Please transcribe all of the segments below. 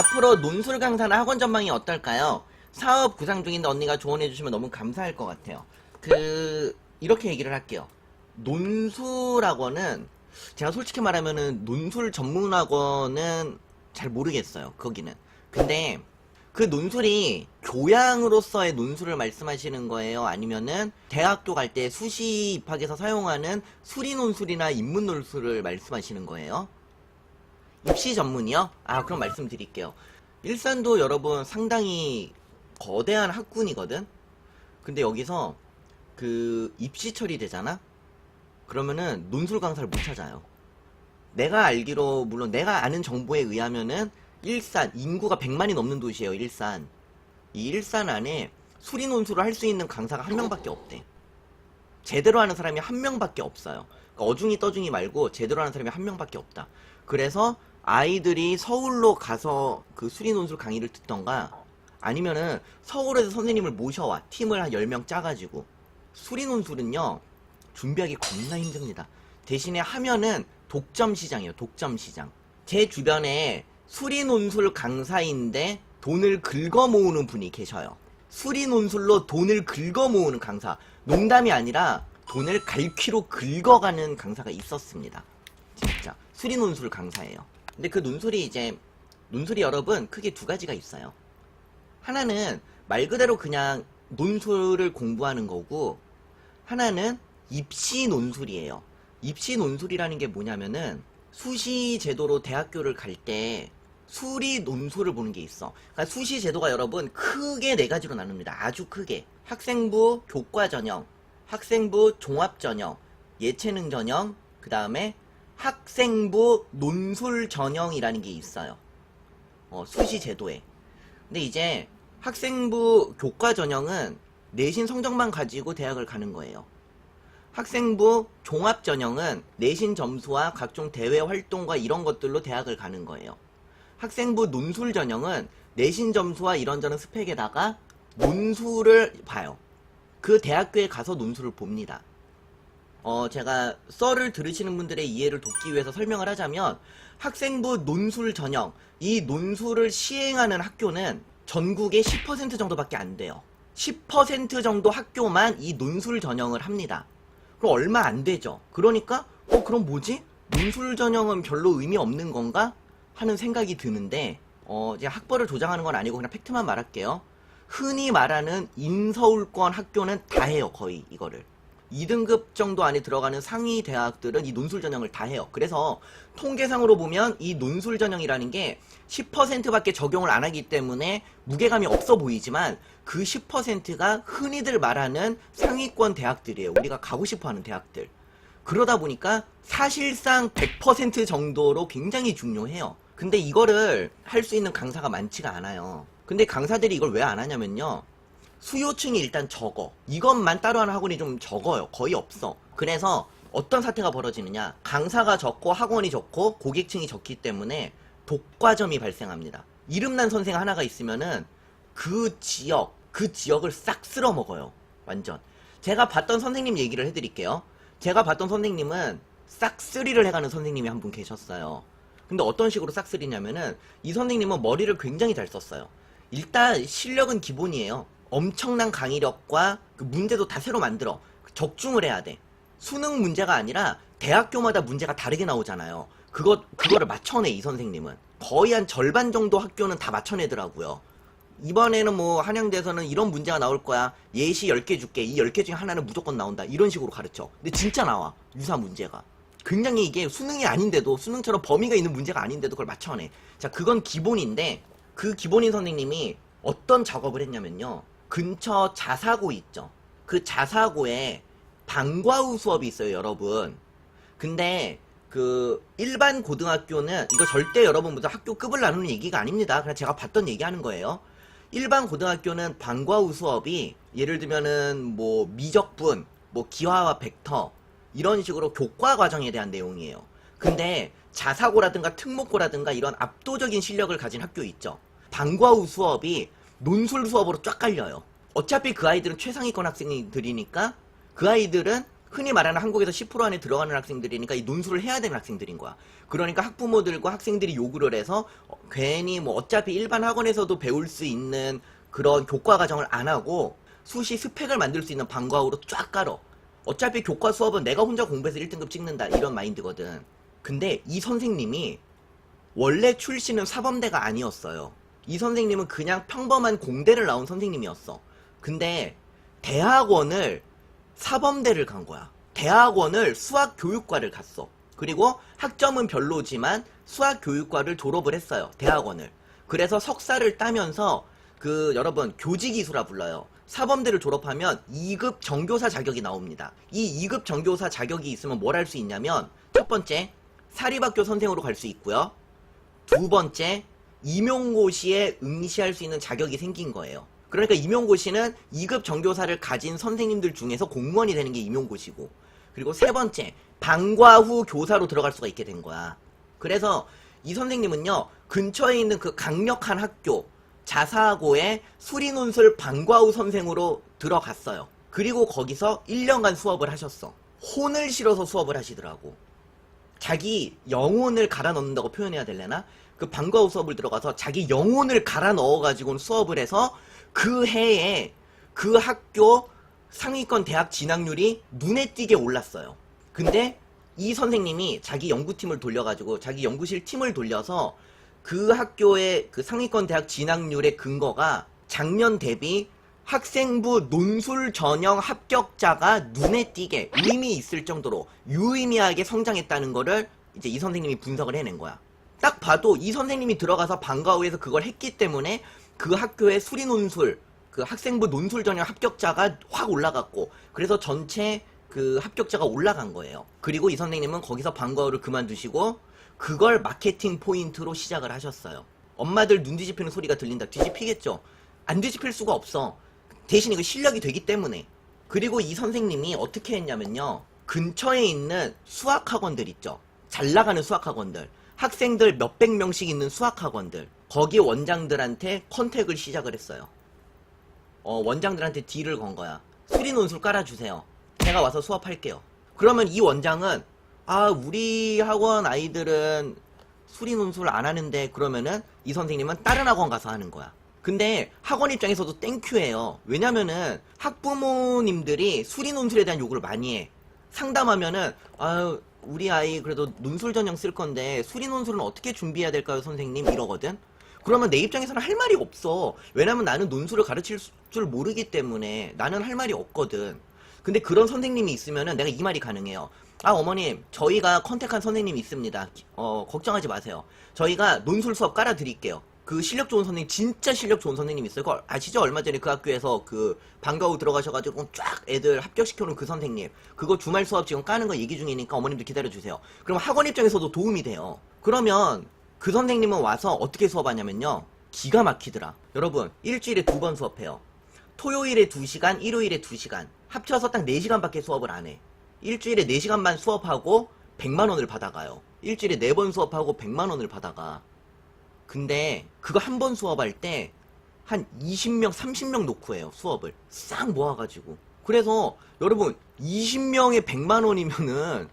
앞으로 논술 강사나 학원 전망이 어떨까요? 사업 구상 중인데 언니가 조언해주시면 너무 감사할 것 같아요. 이렇게 얘기를 할게요. 논술학원은, 제가 솔직히 말하면은 논술 전문학원은 잘 모르겠어요, 거기는. 근데 그 논술이 교양으로서의 논술을 말씀하시는 거예요? 아니면은 대학교 갈 때 수시 입학에서 사용하는 수리 논술이나 인문 논술을 말씀하시는 거예요? 입시 전문이요? 아, 그럼 말씀드릴게요. 일산도 여러분 상당히 거대한 학군이거든? 근데 여기서 입시 처리되잖아? 그러면은 논술 강사를 못 찾아요. 내가 알기로, 물론 내가 아는 정보에 의하면은 일산, 인구가 100만이 넘는 도시예요, 일산. 이 일산 안에 수리 논술을 할 수 있는 강사가 한 명밖에 없대. 제대로 하는 사람이 한 명밖에 없어요. 그러니까 어중이 떠중이 말고 제대로 하는 사람이 한 명밖에 없다. 그래서 아이들이 서울로 가서 그 수리 논술 강의를 듣던가, 아니면은 서울에서 선생님을 모셔와 팀을 한 10명 짜가지고. 수리 논술은요 준비하기 겁나 힘듭니다. 대신에 하면은 독점 시장이에요. 독점 시장. 제 주변에 수리 논술 강사인데 돈을 긁어 모으는 분이 계셔요. 수리 논술로 돈을 긁어 모으는 강사. 농담이 아니라 돈을 갈퀴로 긁어가는 강사가 있었습니다. 진짜 수리 논술 강사예요. 근데 그 논술이 여러분 크게 두 가지가 있어요. 하나는 말 그대로 그냥 논술을 공부하는 거고, 하나는 입시 논술이에요. 입시 논술이라는 게 뭐냐면은 수시 제도로 대학교를 갈 때 수리 논술을 보는 게 있어. 그러니까 수시 제도가 여러분 크게 네 가지로 나눕니다. 아주 크게. 학생부 교과 전형, 학생부 종합 전형, 예체능 전형, 그 다음에 학생부 논술 전형이라는 게 있어요. 수시 제도에. 근데 이제 학생부 교과 전형은 내신 성적만 가지고 대학을 가는 거예요. 학생부 종합 전형은 내신 점수와 각종 대외 활동과 이런 것들로 대학을 가는 거예요. 학생부 논술 전형은 내신 점수와 이런저런 스펙에다가 논술을 봐요. 그 대학교에 가서 논술을 봅니다. 제가 썰을 들으시는 분들의 이해를 돕기 위해서 설명을 하자면, 학생부 논술 전형, 이 논술을 시행하는 학교는 전국에 10% 정도밖에 안 돼요. 10% 정도 학교만 이 논술 전형을 합니다. 그럼 얼마 안 되죠. 그러니까 그럼 뭐지? 논술 전형은 별로 의미 없는 건가? 하는 생각이 드는데, 제가 학벌을 조장하는 건 아니고 그냥 팩트만 말할게요. 흔히 말하는 인서울권 학교는 다 해요, 거의 이거를. 2등급 정도 안에 들어가는 상위 대학들은 이 논술 전형을 다 해요. 그래서 통계상으로 보면 이 논술 전형이라는 게 10%밖에 적용을 안 하기 때문에 무게감이 없어 보이지만, 그 10%가 흔히들 말하는 상위권 대학들이에요. 우리가 가고 싶어하는 대학들. 그러다 보니까 사실상 100% 정도로 굉장히 중요해요. 근데 이거를 할 수 있는 강사가 많지가 않아요. 근데 강사들이 이걸 왜 안 하냐면요, 수요층이 일단 적어. 이것만 따로 하는 학원이 좀 적어요. 거의 없어. 그래서 어떤 사태가 벌어지느냐, 강사가 적고 학원이 적고 고객층이 적기 때문에 독과점이 발생합니다. 이름난 선생 하나가 있으면은 그 지역을 싹 쓸어 먹어요. 완전. 제가 봤던 선생님 얘기를 해드릴게요. 제가 봤던 선생님은 싹쓸이를 해가는 선생님이 한 분 계셨어요. 근데 어떤 식으로 싹쓸이냐면은, 이 선생님은 머리를 굉장히 잘 썼어요. 일단 실력은 기본이에요. 엄청난 강의력과 그 문제도 다 새로 만들어. 적중을 해야 돼. 수능 문제가 아니라 대학교마다 문제가 다르게 나오잖아요. 그거를 맞춰내, 이 선생님은. 거의 한 절반 정도 학교는 다 맞춰내더라고요. 이번에는 뭐 한양대에서는 이런 문제가 나올 거야. 예시 10개 줄게. 이 10개 중에 하나는 무조건 나온다. 이런 식으로 가르쳐. 근데 진짜 나와, 유사 문제가. 굉장히 이게 수능이 아닌데도, 수능처럼 범위가 있는 문제가 아닌데도 그걸 맞춰내. 자, 그건 기본인데, 그 기본인 선생님이 어떤 작업을 했냐면요, 근처 자사고 있죠. 그 자사고에 방과후 수업이 있어요, 여러분. 근데 그 일반 고등학교는, 이거 절대 여러분 무슨 학교 급을 나누는 얘기가 아닙니다. 그냥 제가 봤던 얘기하는 거예요. 일반 고등학교는 방과후 수업이 예를 들면은 뭐 미적분, 뭐 기하와 벡터, 이런 식으로 교과 과정에 대한 내용이에요. 근데 자사고라든가 특목고라든가 이런 압도적인 실력을 가진 학교 있죠. 방과후 수업이 논술 수업으로 쫙 깔려요. 어차피 그 아이들은 최상위권 학생들이니까 그 아이들은 흔히 말하는 한국에서 10% 안에 들어가는 학생들이니까 이 논술을 해야 되는 학생들인 거야. 그러니까 학부모들과 학생들이 요구를 해서 괜히 뭐 어차피 일반 학원에서도 배울 수 있는 그런 교과 과정을 안 하고 수시 스펙을 만들 수 있는 방과후로 쫙 깔어. 어차피 교과 수업은 내가 혼자 공부해서 1등급 찍는다 이런 마인드거든. 근데 이 선생님이 원래 출신은 사범대가 아니었어요. 이 선생님은 그냥 평범한 공대를 나온 선생님이었어. 근데 대학원을 사범대를 간 거야. 대학원을 수학교육과를 갔어. 그리고 학점은 별로지만 수학교육과를 졸업을 했어요. 대학원을. 그래서 석사를 따면서 여러분 교직이수라 불러요. 사범대를 졸업하면 2급 정교사 자격이 나옵니다. 이 2급 정교사 자격이 있으면 뭘 할 수 있냐면 첫 번째 사립학교 선생으로 갈 수 있고요. 두 번째 임용고시에 응시할 수 있는 자격이 생긴 거예요. 그러니까 임용고시는 2급 정교사를 가진 선생님들 중에서 공무원이 되는 게 임용고시고, 그리고 세 번째 방과후 교사로 들어갈 수가 있게 된 거야. 그래서 이 선생님은요 근처에 있는 그 강력한 학교 자사고에 수리논술 방과후 선생으로 들어갔어요. 그리고 거기서 1년간 수업을 하셨어. 혼을 실어서 수업을 하시더라고. 자기 영혼을 갈아 넣는다고 표현해야 되려나? 그 방과후 수업을 들어가서 자기 영혼을 갈아 넣어가지고 수업을 해서 그 해에 그 학교 상위권 대학 진학률이 눈에 띄게 올랐어요. 근데 이 선생님이 자기 연구팀을 돌려가지고 자기 연구실 팀을 돌려서 그 학교의 그 상위권 대학 진학률의 근거가 작년 대비 학생부 논술 전형 합격자가 눈에 띄게 의미 있을 정도로 유의미하게 성장했다는 거를 이제 이 선생님이 분석을 해낸 거야. 딱 봐도 이 선생님이 들어가서 방과후에서 그걸 했기 때문에 그 학교의 수리 논술, 그 학생부 논술 전형 합격자가 확 올라갔고, 그래서 전체 그 합격자가 올라간 거예요. 그리고 이 선생님은 거기서 방과후를 그만두시고 그걸 마케팅 포인트로 시작을 하셨어요. 엄마들 눈 뒤집히는 소리가 들린다. 뒤집히겠죠. 안 뒤집힐 수가 없어. 대신 이거 실력이 되기 때문에. 그리고 이 선생님이 어떻게 했냐면요, 근처에 있는 수학학원들 있죠. 잘 나가는 수학학원들, 학생들 몇백 명씩 있는 수학학원들, 거기 원장들한테 컨택을 시작을 했어요. 원장들한테 딜을 건 거야. 수리 논술 깔아주세요. 제가 와서 수업할게요. 그러면 이 원장은 우리 학원 아이들은 수리 논술 안 하는데, 그러면은 이 선생님은 다른 학원 가서 하는 거야. 근데 학원 입장에서도 땡큐예요. 왜냐면은 학부모님들이 수리 논술에 대한 요구를 많이 해. 상담하면은 우리 아이 그래도 논술 전형 쓸 건데 수리 논술은 어떻게 준비해야 될까요 선생님, 이러거든. 그러면 내 입장에서는 할 말이 없어. 왜냐면 나는 논술을 가르칠 줄 모르기 때문에 나는 할 말이 없거든. 근데 그런 선생님이 있으면은 내가 이 말이 가능해요. 어머님, 저희가 컨택한 선생님이 있습니다. 걱정하지 마세요. 저희가 논술 수업 깔아드릴게요. 그 실력 좋은 선생님, 진짜 실력 좋은 선생님 있어요. 그거 아시죠? 얼마 전에 그 학교에서 그 방과후 들어가셔가지고 쫙 애들 합격시켜놓은 그 선생님, 그거 주말 수업 지금 까는 거 얘기 중이니까 어머님들 기다려주세요. 그럼 학원 입장에서도 도움이 돼요. 그러면 그 선생님은 와서 어떻게 수업하냐면요, 기가 막히더라. 여러분, 일주일에 2번 수업해요. 토요일에 2시간, 일요일에 2시간. 합쳐서 딱 4시간밖에 수업을 안 해. 일주일에 4시간만 수업하고 100만원을 받아가요. 일주일에 4번 수업하고 100만원을 받아가. 근데 그거 한 번 수업할 때 한 20명, 30명 놓고 해요. 수업을 싹 모아가지고. 그래서 여러분 20명에 100만원이면은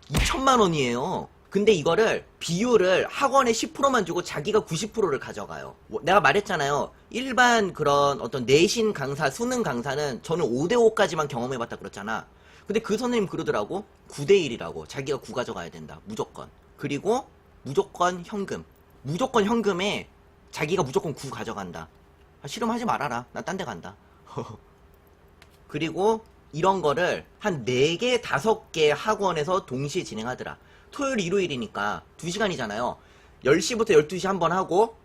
2천만원이에요. 근데 이거를 비율을 학원에 10%만 주고 자기가 90%를 가져가요. 내가 말했잖아요. 일반 그런 어떤 내신 강사, 수능 강사는 저는 5대5까지만 경험해봤다 그랬잖아. 근데 그 선생님 그러더라고. 9대1이라고. 자기가 9 가져가야 된다. 무조건. 그리고 무조건 현금. 무조건 현금에 자기가 무조건 9 가져간다. 싫으면 하지 말아라. 나 딴 데 간다. 그리고 이런 거를 한 4개, 5개 학원에서 동시에 진행하더라. 토요일, 일요일이니까 2시간이잖아요. 10시부터 12시 한 번 하고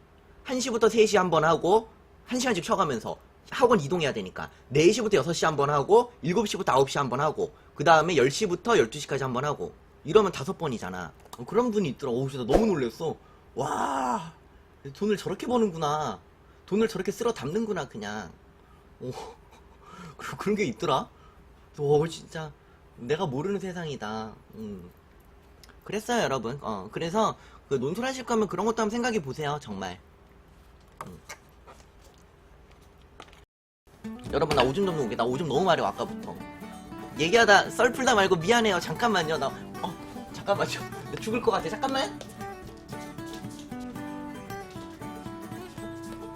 1시부터 3시 한 번 하고 1시간씩 쉬어가면서 학원 이동해야 되니까 4시부터 6시 한 번 하고 7시부터 9시 한 번 하고 그 다음에 10시부터 12시까지 한 번 하고 이러면 5번이잖아. 그런 분이 있더라. 진짜 너무 놀랬어. 와, 돈을 저렇게 버는구나. 돈을 저렇게 쓸어 담는구나 그냥. 그런 게 있더라. 진짜 내가 모르는 세상이다. 그랬어요 여러분. 그래서 그 논술하실 거면 그런 것도 한번 생각해 보세요. 정말. 여러분, 나 오줌 좀 놓을게. 나 오줌 너무 마려워 아까부터. 얘기하다 썰 풀다 말고 미안해요. 잠깐만요. 잠깐만요. 나 죽을 것 같아. 잠깐만.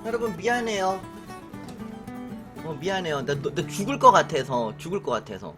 여러분 미안해요. 미안해요. 나 죽을 것 같아서.